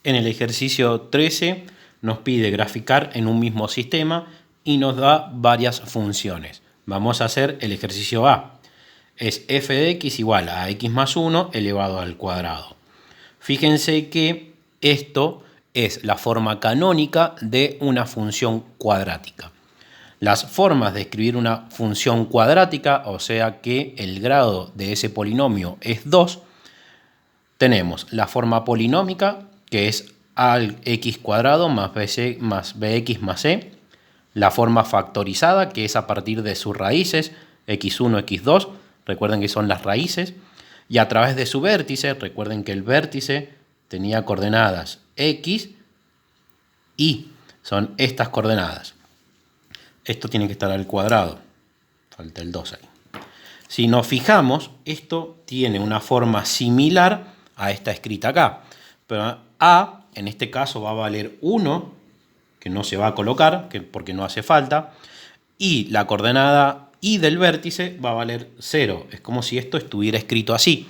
En el ejercicio 13 nos pide graficar en un mismo sistema y nos da varias funciones. Vamos a hacer el ejercicio A. Es f de x igual a x más 1 elevado al cuadrado. Fíjense que esto es la forma canónica de una función cuadrática. Las formas de escribir una función cuadrática, o sea que el grado de ese polinomio es 2, tenemos la forma polinómica, que es a al x cuadrado más bc más bx más c, la forma factorizada, que es a partir de sus raíces, x1, x2, recuerden que son las raíces, y a través de su vértice, recuerden que el vértice tenía coordenadas x, y son estas coordenadas. Esto tiene que estar al cuadrado, falta el 2 ahí. Si nos fijamos, esto tiene una forma similar a esta escrita acá, pero a, en este caso, va a valer 1, que no se va a colocar, porque no hace falta, y la coordenada y del vértice va a valer 0. Es como si esto estuviera escrito así,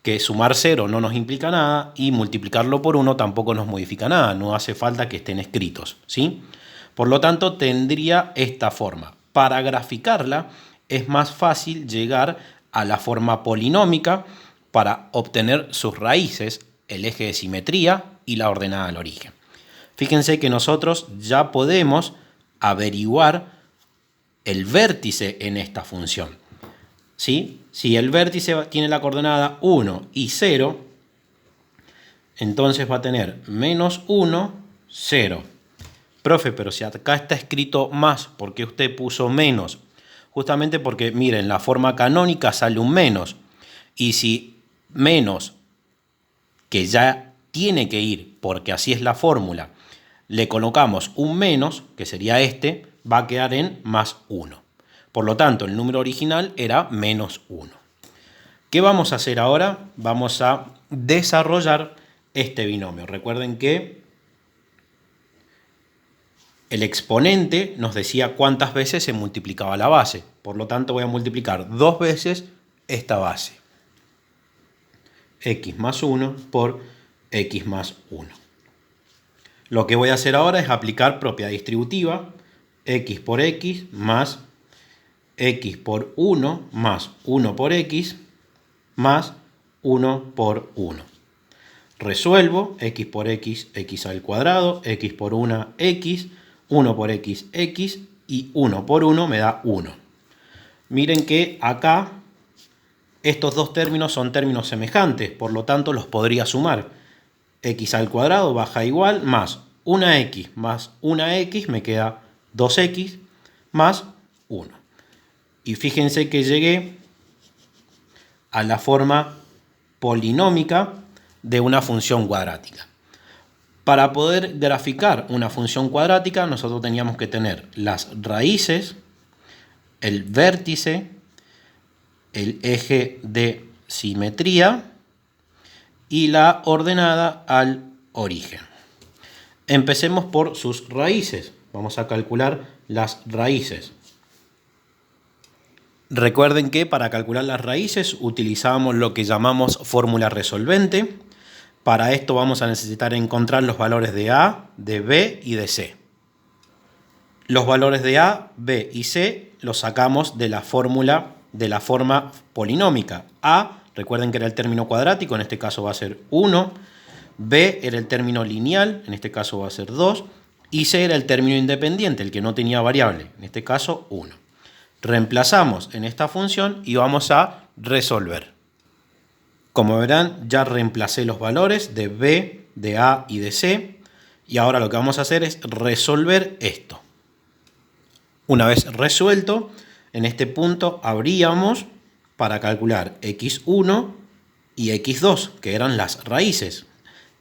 que sumar 0 no nos implica nada y multiplicarlo por 1 tampoco nos modifica nada, no hace falta que estén escritos, ¿sí? Por lo tanto, tendría esta forma. Para graficarla es más fácil llegar a la forma polinómica para obtener sus raíces, el eje de simetría y la ordenada al origen. Fíjense que nosotros ya podemos averiguar el vértice en esta función, ¿sí? Si el vértice tiene la coordenada 1 y 0, entonces va a tener menos 1, 0. Profe, pero si acá está escrito más, ¿por qué usted puso menos? Justamente porque, miren, la forma canónica sale un menos. Y si menos, que ya tiene que ir, porque así es la fórmula, le colocamos un menos, que sería este, va a quedar en más 1. Por lo tanto, el número original era menos 1. ¿Qué vamos a hacer ahora? Vamos a desarrollar este binomio. Recuerden que el exponente nos decía cuántas veces se multiplicaba la base. Por lo tanto, voy a multiplicar 2 veces esta base. X más 1 por x más 1. Lo que voy a hacer ahora es aplicar propiedad distributiva. X por x más x por 1 más 1 por x más 1 por 1. Resuelvo x por x, x al cuadrado, x por 1, x, 1 por x, x, y 1 por 1 me da 1. Miren que acá estos dos términos son términos semejantes, por lo tanto los podría sumar. X al cuadrado baja igual, más 1x más 1x me queda 2x más 1. Y fíjense que llegué a la forma polinómica de una función cuadrática. Para poder graficar una función cuadrática, nosotros teníamos que tener las raíces, el vértice, el eje de simetría y la ordenada al origen. Empecemos por sus raíces. Vamos a calcular las raíces. Recuerden que para calcular las raíces utilizamos lo que llamamos fórmula resolvente. Para esto vamos a necesitar encontrar los valores de A, de B y de C. Los valores de A, B y C los sacamos de la fórmula de la forma polinómica. A, recuerden que era el término cuadrático, en este caso va a ser 1. B era el término lineal, en este caso va a ser 2. Y C era el término independiente, el que no tenía variable, en este caso 1. Reemplazamos en esta función y vamos a resolver. Como verán, ya reemplacé los valores de B, de A y de C. Y ahora lo que vamos a hacer es resolver esto. Una vez resuelto, en este punto habríamos para calcular x1 y x2, que eran las raíces.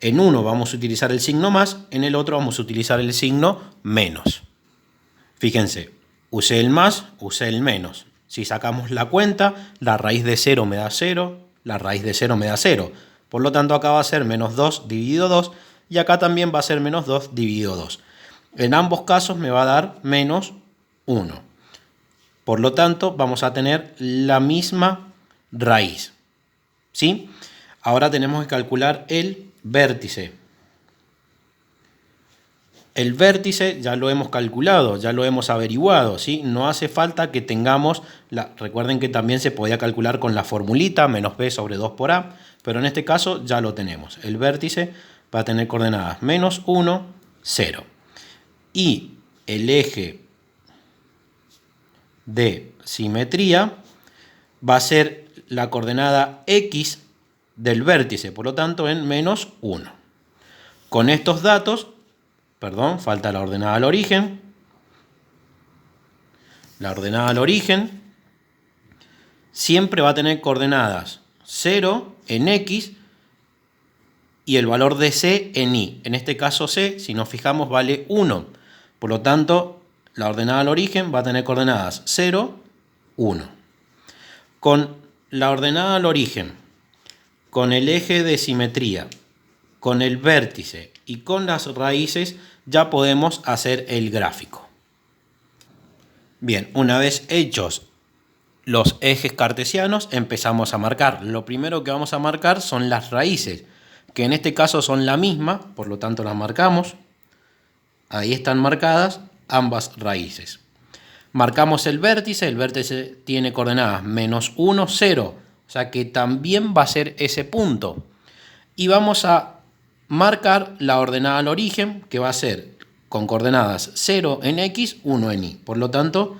En uno vamos a utilizar el signo más, en el otro vamos a utilizar el signo menos. Fíjense, usé el más, usé el menos. Si sacamos la cuenta, la raíz de 0 me da 0, la raíz de 0 me da 0. Por lo tanto, acá va a ser menos 2 dividido 2 y acá también va a ser menos 2 dividido 2. En ambos casos me va a dar menos 1. Por lo tanto, vamos a tener la misma raíz, ¿sí? Ahora tenemos que calcular el vértice. El vértice ya lo hemos calculado, ya lo hemos averiguado, ¿sí? No hace falta que tengamos, recuerden que también se podía calcular con la formulita, menos b sobre 2 por a, pero en este caso ya lo tenemos. El vértice va a tener coordenadas menos 1, 0. Y el eje de simetría va a ser la coordenada x del vértice, por lo tanto en menos 1. Con estos datos, falta la ordenada al origen. La ordenada al origen siempre va a tener coordenadas 0 en x y el valor de c en y. En este caso c, si nos fijamos, vale 1. Por lo tanto, la ordenada al origen va a tener coordenadas 0, 1. Con la ordenada al origen, con el eje de simetría, con el vértice y con las raíces, ya podemos hacer el gráfico. Bien, una vez hechos los ejes cartesianos, empezamos a marcar. Lo primero que vamos a marcar son las raíces, que en este caso son la misma, por lo tanto las marcamos. Ahí están marcadas ambas raíces. Marcamos el vértice tiene coordenadas menos 1, 0, o sea que también va a ser ese punto. Y vamos a marcar la ordenada al origen, que va a ser con coordenadas 0 en x, 1 en y. Por lo tanto,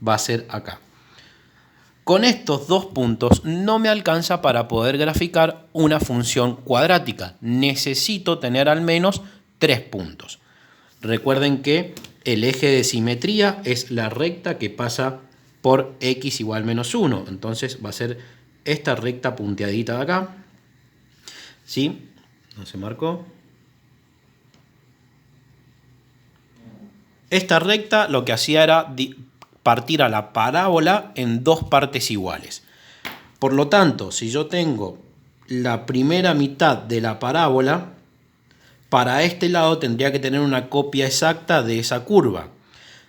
va a ser acá. Con estos dos puntos no me alcanza para poder graficar una función cuadrática. Necesito tener al menos 3 puntos. Recuerden que el eje de simetría es la recta que pasa por x igual menos 1. Entonces va a ser esta recta punteadita de acá. ¿Sí? No se marcó. Esta recta lo que hacía era partir a la parábola en dos partes iguales. Por lo tanto, si yo tengo la primera mitad de la parábola, para este lado tendría que tener una copia exacta de esa curva.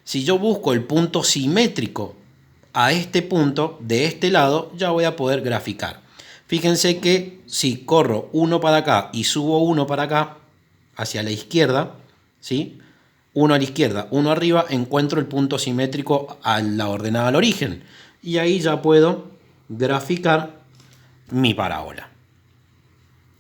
Si yo busco el punto simétrico a este punto, de este lado, ya voy a poder graficar. Fíjense que si corro uno para acá y subo uno para acá, hacia la izquierda, ¿sí? Uno a la izquierda, uno arriba, encuentro el punto simétrico a la ordenada al origen. Y ahí ya puedo graficar mi parábola.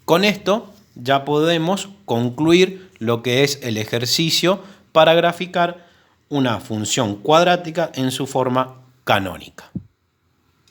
Con esto ya podemos concluir lo que es el ejercicio para graficar una función cuadrática en su forma canónica.